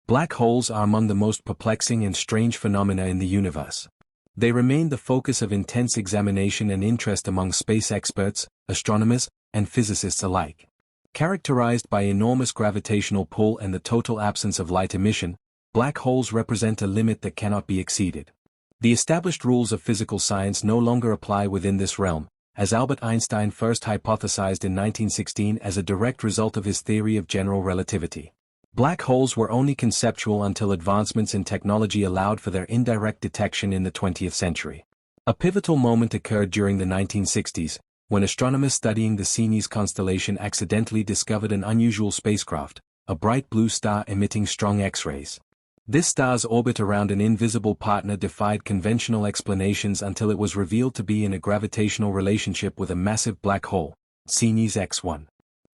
Black holes are among the most perplexing and strange phenomena in the universe. They remain the focus of intense examination and interest among space experts, astronomers, and physicists alike. Characterized by enormous gravitational pull and the total absence of light emission, black holes represent a limit that cannot be exceeded. The established rules of physical science no longer apply within this realm, as Albert Einstein first hypothesized in 1916 as a direct result of his theory of general relativity. Black holes were only conceptual until advancements in technology allowed for their indirect detection in the 20th century. A pivotal moment occurred during the 1960s, when astronomers studying the Ceres constellation accidentally discovered an unusual spacecraft, a bright blue star emitting strong X-rays. This star's orbit around an invisible partner defied conventional explanations until it was revealed to be in a gravitational relationship with a massive black hole, Ceres X1.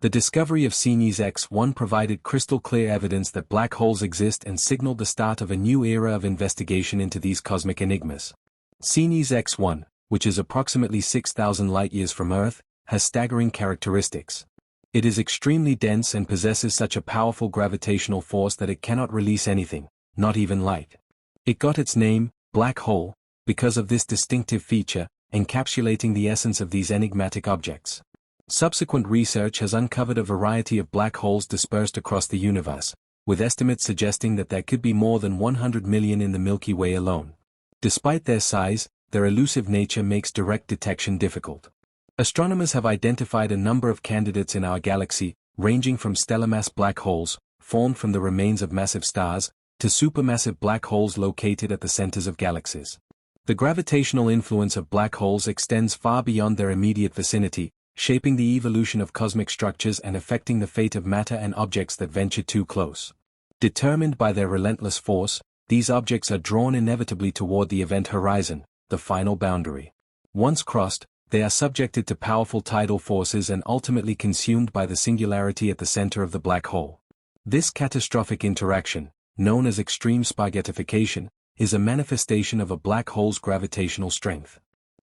The discovery of Ceres X1 provided crystal-clear evidence that black holes exist and signaled the start of a new era of investigation into these cosmic enigmas. Ceres X1, which is approximately 6,000 light-years from Earth, has staggering characteristics. It is extremely dense and possesses such a powerful gravitational force that it cannot release anything, not even light. It got its name, black hole, because of this distinctive feature, encapsulating the essence of these enigmatic objects. Subsequent research has uncovered a variety of black holes dispersed across the universe, with estimates suggesting that there could be more than 100 million in the Milky Way alone. Despite their size, their elusive nature makes direct detection difficult. Astronomers have identified a number of candidates in our galaxy, ranging from stellar mass black holes, formed from the remains of massive stars, to supermassive black holes located at the centers of galaxies. The gravitational influence of black holes extends far beyond their immediate vicinity, shaping the evolution of cosmic structures and affecting the fate of matter and objects that venture too close. Determined by their relentless force, these objects are drawn inevitably toward the event horizon, the final boundary. Once crossed, they are subjected to powerful tidal forces and ultimately consumed by the singularity at the center of the black hole. This catastrophic interaction, known as extreme spaghettification, is a manifestation of a black hole's gravitational strength.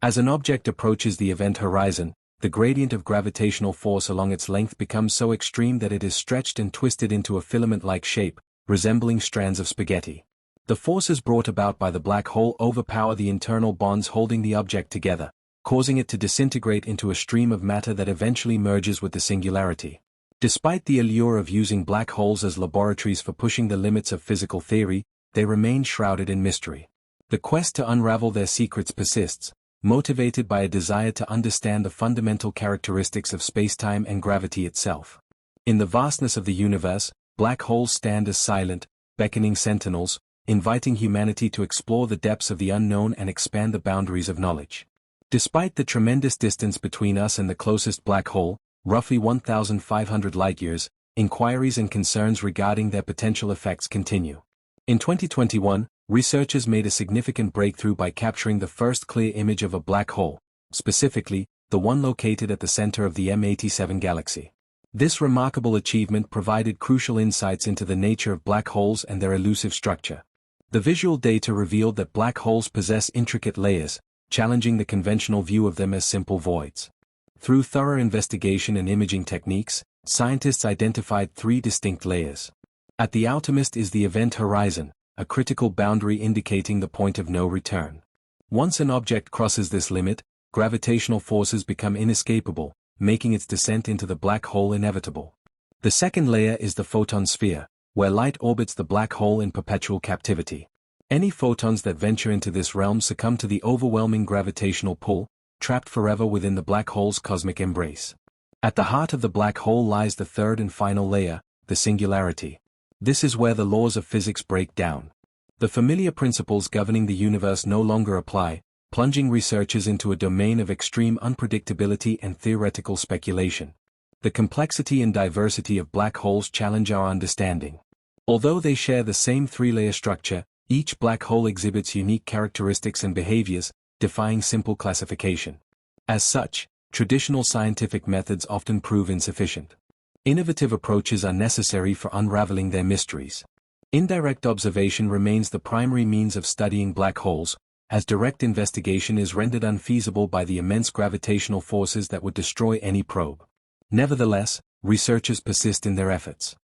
As an object approaches the event horizon, the gradient of gravitational force along its length becomes so extreme that it is stretched and twisted into a filament-like shape, resembling strands of spaghetti. The forces brought about by the black hole overpower the internal bonds holding the object together, causing it to disintegrate into a stream of matter that eventually merges with the singularity. Despite the allure of using black holes as laboratories for pushing the limits of physical theory, they remain shrouded in mystery. The quest to unravel their secrets persists, motivated by a desire to understand the fundamental characteristics of spacetime and gravity itself. In the vastness of the universe, black holes stand as silent, beckoning sentinels, inviting humanity to explore the depths of the unknown and expand the boundaries of knowledge. Despite the tremendous distance between us and the closest black hole, roughly 1,500 light-years, inquiries and concerns regarding their potential effects continue. In 2021, researchers made a significant breakthrough by capturing the first clear image of a black hole, specifically, the one located at the center of the M87 galaxy. This remarkable achievement provided crucial insights into the nature of black holes and their elusive structure. The visual data revealed that black holes possess intricate layers, challenging the conventional view of them as simple voids. Through thorough investigation and imaging techniques, scientists identified three distinct layers. At the outermost is the event horizon, a critical boundary indicating the point of no return. Once an object crosses this limit, gravitational forces become inescapable, making its descent into the black hole inevitable. The second layer is the photon sphere, where light orbits the black hole in perpetual captivity. Any photons that venture into this realm succumb to the overwhelming gravitational pull, trapped forever within the black hole's cosmic embrace. At the heart of the black hole lies the third and final layer, the singularity. This is where the laws of physics break down. The familiar principles governing the universe no longer apply, plunging researchers into a domain of extreme unpredictability and theoretical speculation. The complexity and diversity of black holes challenge our understanding. Although they share the same three-layer structure, each black hole exhibits unique characteristics and behaviors, defying simple classification. As such, traditional scientific methods often prove insufficient. Innovative approaches are necessary for unraveling their mysteries. Indirect observation remains the primary means of studying black holes, as direct investigation is rendered unfeasible by the immense gravitational forces that would destroy any probe. Nevertheless, researchers persist in their efforts.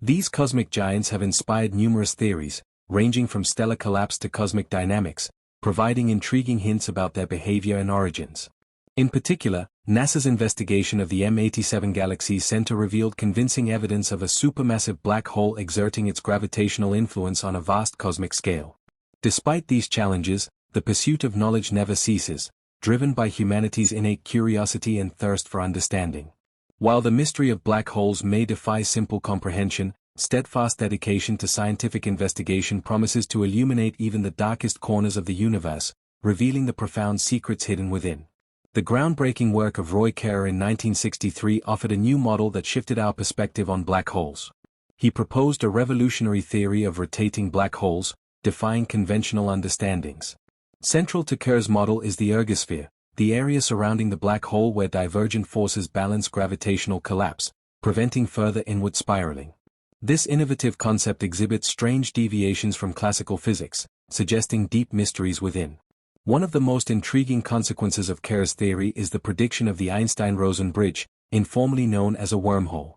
These cosmic giants have inspired numerous theories, ranging from stellar collapse to cosmic dynamics, providing intriguing hints about their behavior and origins. In particular, NASA's investigation of the M87 Galaxy Center revealed convincing evidence of a supermassive black hole exerting its gravitational influence on a vast cosmic scale. Despite these challenges, the pursuit of knowledge never ceases, driven by humanity's innate curiosity and thirst for understanding. While the mystery of black holes may defy simple comprehension, steadfast dedication to scientific investigation promises to illuminate even the darkest corners of the universe, revealing the profound secrets hidden within. The groundbreaking work of Roy Kerr in 1963 offered a new model that shifted our perspective on black holes. He proposed a revolutionary theory of rotating black holes, defying conventional understandings. Central to Kerr's model is the ergosphere, the area surrounding the black hole where divergent forces balance gravitational collapse, preventing further inward spiraling. This innovative concept exhibits strange deviations from classical physics, suggesting deep mysteries within. One of the most intriguing consequences of Kerr's theory is the prediction of the Einstein-Rosen bridge, informally known as a wormhole.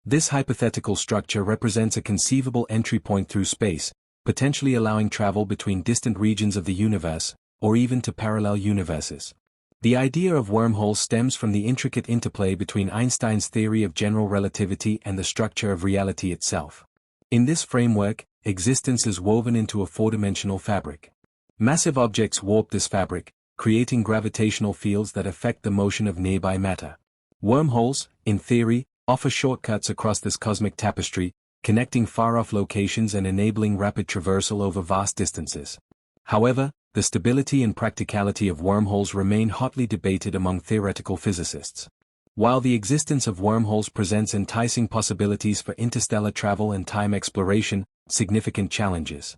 This hypothetical structure represents a conceivable entry point through space, potentially allowing travel between distant regions of the universe, or even to parallel universes. The idea of wormholes stems from the intricate interplay between Einstein's theory of general relativity and the structure of reality itself. In this framework, existence is woven into a four-dimensional fabric. Massive objects warp this fabric, creating gravitational fields that affect the motion of nearby matter. Wormholes, in theory, offer shortcuts across this cosmic tapestry, connecting far-off locations and enabling rapid traversal over vast distances. However, the stability and practicality of wormholes remain hotly debated among theoretical physicists. While the existence of wormholes presents enticing possibilities for interstellar travel and time exploration, significant challenges.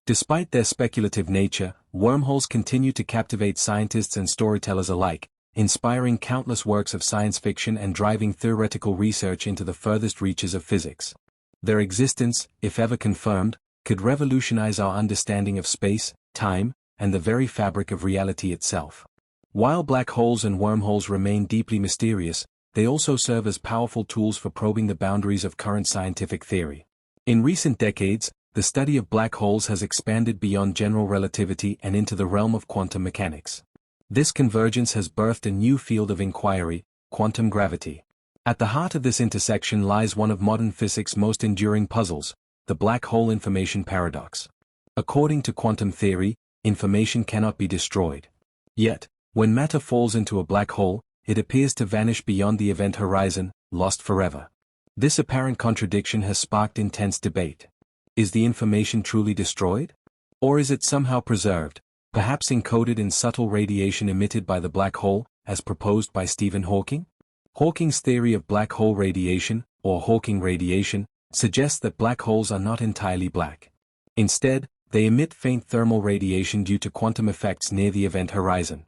Despite their speculative nature, wormholes continue to captivate scientists and storytellers alike, inspiring countless works of science fiction and driving theoretical research into the furthest reaches of physics. Their existence, if ever confirmed, could revolutionize our understanding of space, time, and the very fabric of reality itself. While black holes and wormholes remain deeply mysterious, they also serve as powerful tools for probing the boundaries of current scientific theory. In recent decades, the study of black holes has expanded beyond general relativity and into the realm of quantum mechanics. This convergence has birthed a new field of inquiry, quantum gravity. At the heart of this intersection lies one of modern physics' most enduring puzzles, the black hole information paradox. According to quantum theory, information cannot be destroyed. Yet, when matter falls into a black hole, it appears to vanish beyond the event horizon, lost forever. This apparent contradiction has sparked intense debate. Is the information truly destroyed? Or is it somehow preserved, perhaps encoded in subtle radiation emitted by the black hole, as proposed by Stephen Hawking? Hawking's theory of black hole radiation, or Hawking radiation, suggests that black holes are not entirely black. Instead, they emit faint thermal radiation due to quantum effects near the event horizon.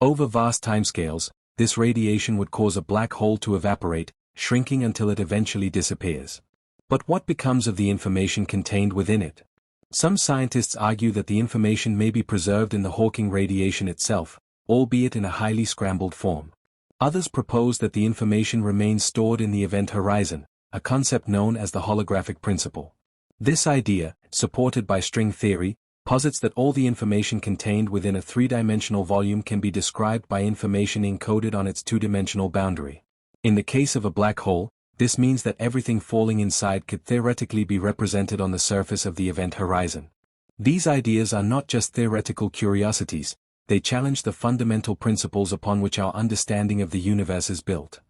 Over vast timescales, this radiation would cause a black hole to evaporate, shrinking until it eventually disappears. But what becomes of the information contained within it? Some scientists argue that the information may be preserved in the Hawking radiation itself, albeit in a highly scrambled form. Others propose that the information remains stored in the event horizon, a concept known as the holographic principle. This idea, supported by string theory, posits that all the information contained within a three-dimensional volume can be described by information encoded on its two-dimensional boundary. In the case of a black hole, this means that everything falling inside could theoretically be represented on the surface of the event horizon. These ideas are not just theoretical curiosities, they challenge the fundamental principles upon which our understanding of the universe is built.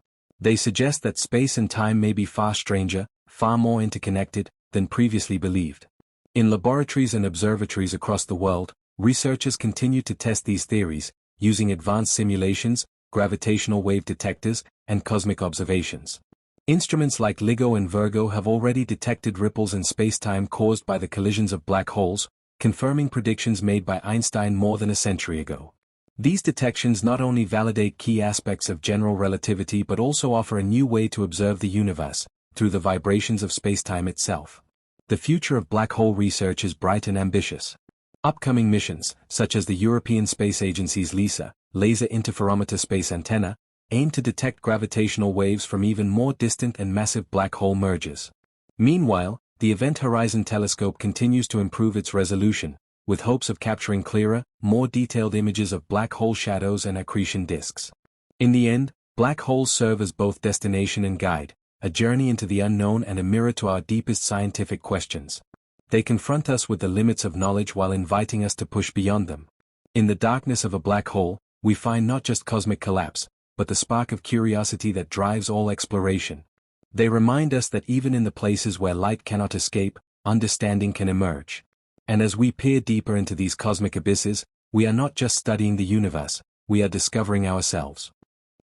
They suggest that space and time may be far stranger, far more interconnected, than previously believed. In laboratories and observatories across the world, researchers continue to test these theories, using advanced simulations, gravitational wave detectors, and cosmic observations. Instruments like LIGO and Virgo have already detected ripples in spacetime caused by the collisions of black holes, confirming predictions made by Einstein more than a century ago. These detections not only validate key aspects of general relativity but also offer a new way to observe the universe, through the vibrations of spacetime itself. The future of black hole research is bright and ambitious. Upcoming missions, such as the European Space Agency's LISA, Laser Interferometer Space Antenna, aim to detect gravitational waves from even more distant and massive black hole mergers. Meanwhile, the Event Horizon Telescope continues to improve its resolution, with hopes of capturing clearer, more detailed images of black hole shadows and accretion disks. In the end, black holes serve as both destination and guide, a journey into the unknown and a mirror to our deepest scientific questions. They confront us with the limits of knowledge while inviting us to push beyond them. In the darkness of a black hole, we find not just cosmic collapse, but the spark of curiosity that drives all exploration. They remind us that even in the places where light cannot escape, understanding can emerge. And as we peer deeper into these cosmic abysses, we are not just studying the universe, we are discovering ourselves.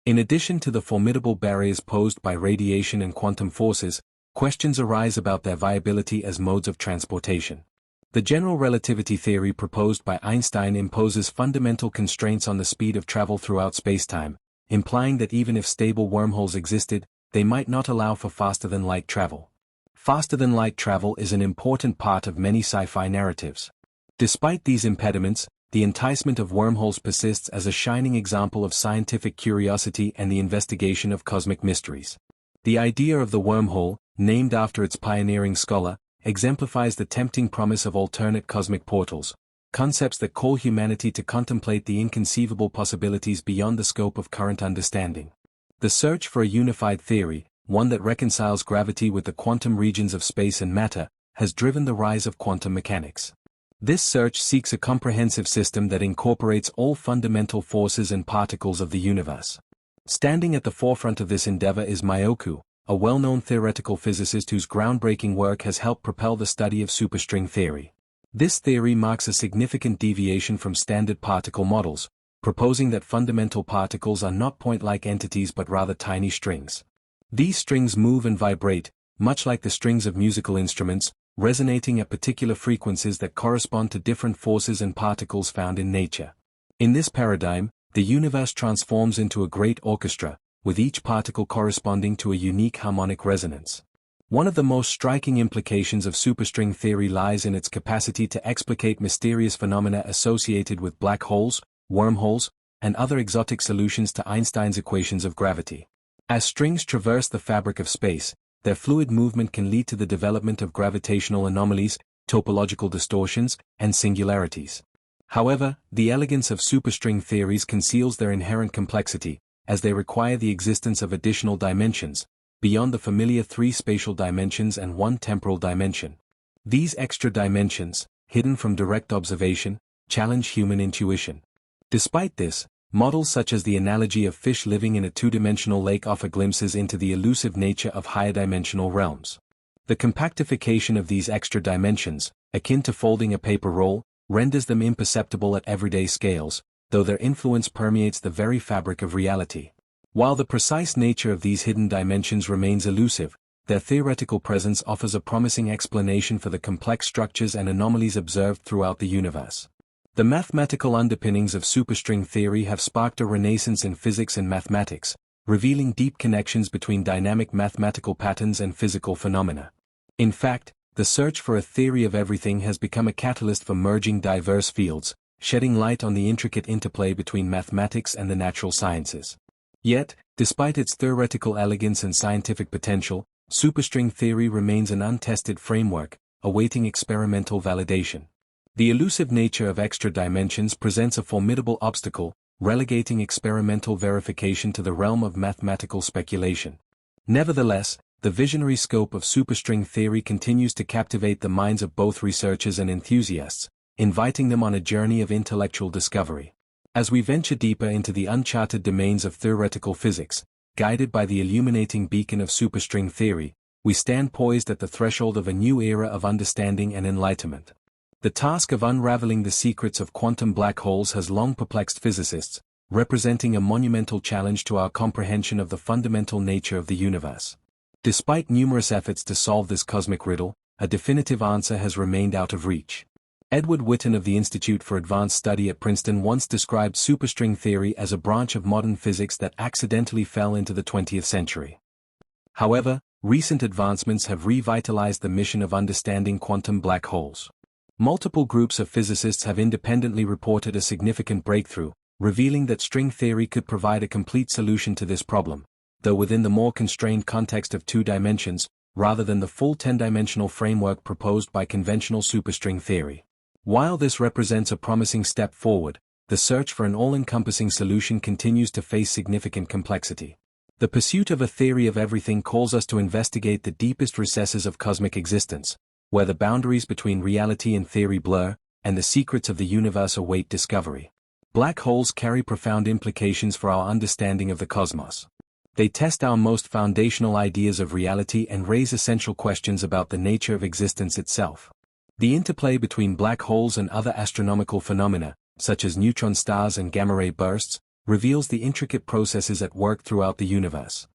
In addition to the formidable barriers posed by radiation and quantum forces, questions arise about their viability as modes of transportation. The general relativity theory proposed by Einstein imposes fundamental constraints on the speed of travel throughout spacetime, implying that even if stable wormholes existed, they might not allow for faster-than-light travel. Faster-than-light travel is an important part of many sci-fi narratives. Despite these impediments, the enticement of wormholes persists as a shining example of scientific curiosity and the investigation of cosmic mysteries. The idea of the wormhole, named after its pioneering scholar, exemplifies the tempting promise of alternate cosmic portals, concepts that call humanity to contemplate the inconceivable possibilities beyond the scope of current understanding. The search for a unified theory, one that reconciles gravity with the quantum regions of space and matter, has driven the rise of quantum mechanics. This search seeks a comprehensive system that incorporates all fundamental forces and particles of the universe. Standing at the forefront of this endeavor is Myoku, a well-known theoretical physicist whose groundbreaking work has helped propel the study of superstring theory. This theory marks a significant deviation from standard particle models, proposing that fundamental particles are not point-like entities but rather tiny strings. These strings move and vibrate, much like the strings of musical instruments, resonating at particular frequencies that correspond to different forces and particles found in nature. In this paradigm, the universe transforms into a great orchestra, with each particle corresponding to a unique harmonic resonance. One of the most striking implications of superstring theory lies in its capacity to explicate mysterious phenomena associated with black holes, wormholes, and other exotic solutions to Einstein's equations of gravity. As strings traverse the fabric of space, their fluid movement can lead to the development of gravitational anomalies, topological distortions, and singularities. However, the elegance of superstring theories conceals their inherent complexity, as they require the existence of additional dimensions, beyond the familiar 3 spatial dimensions and 1 temporal dimension. These extra dimensions, hidden from direct observation, challenge human intuition. Despite this, models such as the analogy of fish living in a 2-dimensional lake offer glimpses into the elusive nature of higher dimensional realms. The compactification of these extra dimensions, akin to folding a paper roll, renders them imperceptible at everyday scales, though their influence permeates the very fabric of reality. While the precise nature of these hidden dimensions remains elusive, their theoretical presence offers a promising explanation for the complex structures and anomalies observed throughout the universe. The mathematical underpinnings of superstring theory have sparked a renaissance in physics and mathematics, revealing deep connections between dynamic mathematical patterns and physical phenomena. In fact, the search for a theory of everything has become a catalyst for merging diverse fields, shedding light on the intricate interplay between mathematics and the natural sciences. Yet, despite its theoretical elegance and scientific potential, superstring theory remains an untested framework, awaiting experimental validation. The elusive nature of extra dimensions presents a formidable obstacle, relegating experimental verification to the realm of mathematical speculation. Nevertheless, the visionary scope of superstring theory continues to captivate the minds of both researchers and enthusiasts, inviting them on a journey of intellectual discovery. As we venture deeper into the uncharted domains of theoretical physics, guided by the illuminating beacon of superstring theory, we stand poised at the threshold of a new era of understanding and enlightenment. The task of unraveling the secrets of quantum black holes has long perplexed physicists, representing a monumental challenge to our comprehension of the fundamental nature of the universe. Despite numerous efforts to solve this cosmic riddle, a definitive answer has remained out of reach. Edward Witten of the Institute for Advanced Study at Princeton once described superstring theory as a branch of modern physics that accidentally fell into the 20th century. However, recent advancements have revitalized the mission of understanding quantum black holes. Multiple groups of physicists have independently reported a significant breakthrough, revealing that string theory could provide a complete solution to this problem, though within the more constrained context of 2 dimensions, rather than the full 10-dimensional framework proposed by conventional superstring theory. While this represents a promising step forward, the search for an all-encompassing solution continues to face significant complexity. The pursuit of a theory of everything calls us to investigate the deepest recesses of cosmic existence, where the boundaries between reality and theory blur, and the secrets of the universe await discovery. Black holes carry profound implications for our understanding of the cosmos. They test our most foundational ideas of reality and raise essential questions about the nature of existence itself. The interplay between black holes and other astronomical phenomena, such as neutron stars and gamma-ray bursts, reveals the intricate processes at work throughout the universe.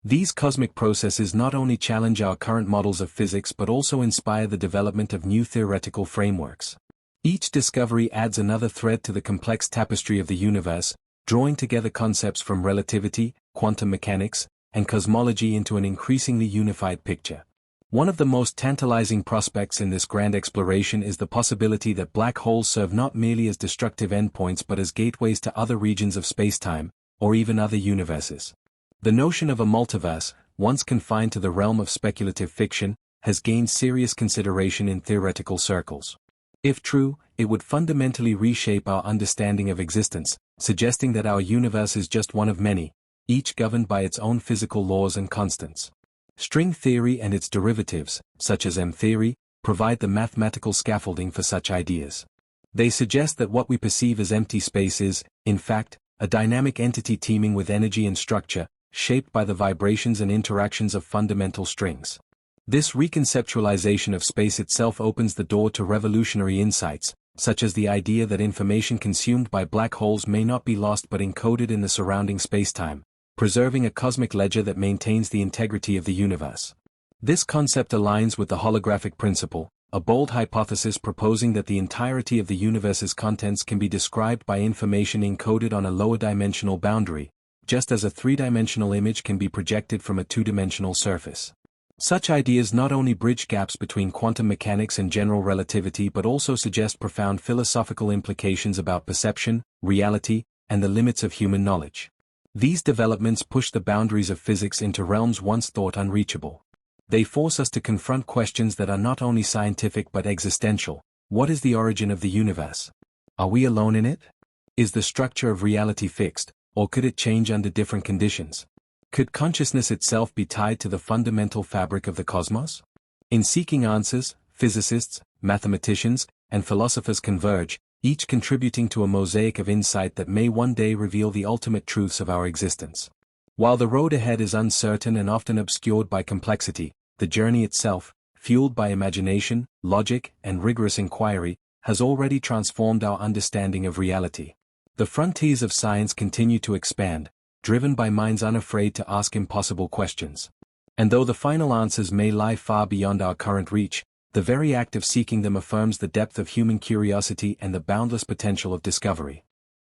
These cosmic processes not only challenge our current models of physics but also inspire the development of new theoretical frameworks. Each discovery adds another thread to the complex tapestry of the universe, drawing together concepts from relativity, quantum mechanics, and cosmology into an increasingly unified picture. One of the most tantalizing prospects in this grand exploration is the possibility that black holes serve not merely as destructive endpoints but as gateways to other regions of spacetime, or even other universes. The notion of a multiverse, once confined to the realm of speculative fiction, has gained serious consideration in theoretical circles. If true, it would fundamentally reshape our understanding of existence, suggesting that our universe is just one of many, each governed by its own physical laws and constants. String theory and its derivatives, such as M-theory, provide the mathematical scaffolding for such ideas. They suggest that what we perceive as empty space is, in fact, a dynamic entity teeming with energy and structure, shaped by the vibrations and interactions of fundamental strings. This reconceptualization of space itself opens the door to revolutionary insights, such as the idea that information consumed by black holes may not be lost but encoded in the surrounding spacetime, preserving a cosmic ledger that maintains the integrity of the universe. This concept aligns with the holographic principle, a bold hypothesis proposing that the entirety of the universe's contents can be described by information encoded on a lower dimensional boundary, just as a three-dimensional image can be projected from a two-dimensional surface. Such ideas not only bridge gaps between quantum mechanics and general relativity but also suggest profound philosophical implications about perception, reality, and the limits of human knowledge. These developments push the boundaries of physics into realms once thought unreachable. They force us to confront questions that are not only scientific but existential. What is the origin of the universe? Are we alone in it? Is the structure of reality fixed, or could it change under different conditions? Could consciousness itself be tied to the fundamental fabric of the cosmos? In seeking answers, physicists, mathematicians, and philosophers converge, each contributing to a mosaic of insight that may one day reveal the ultimate truths of our existence. While the road ahead is uncertain and often obscured by complexity, the journey itself, fueled by imagination, logic, and rigorous inquiry, has already transformed our understanding of reality. The frontiers of science continue to expand, driven by minds unafraid to ask impossible questions. And though the final answers may lie far beyond our current reach, the very act of seeking them affirms the depth of human curiosity and the boundless potential of discovery.